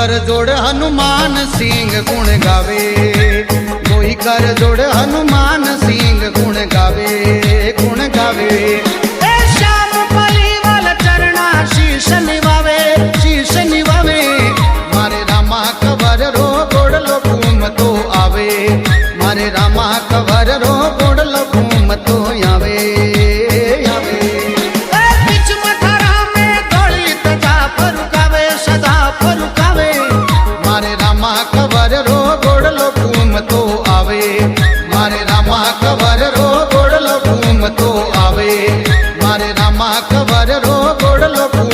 कर जोड़ हनुमान सिंह गुण गावे, कोई कर जोड़ हनुमान सिंह गुण गावे, गुण गावे। ए श्याम पलीवाल चरणा शीश निवावे, शीश निवावे। मारे रामा कवर रो गोड़लो घूम तो आवे, मारे रामा कवर रो गोड़लो घूम तो आवे, आवे। बीच मथुरा में दौड़ी तजा फरुकावे, सदा फरुकावे। मारे रामा कवर रो गोड़लो घूम तो आवे, मारे रामा कवर रो गोड़लो घूम तो आवे, मारे रामा कवर रो गोड़लो घूम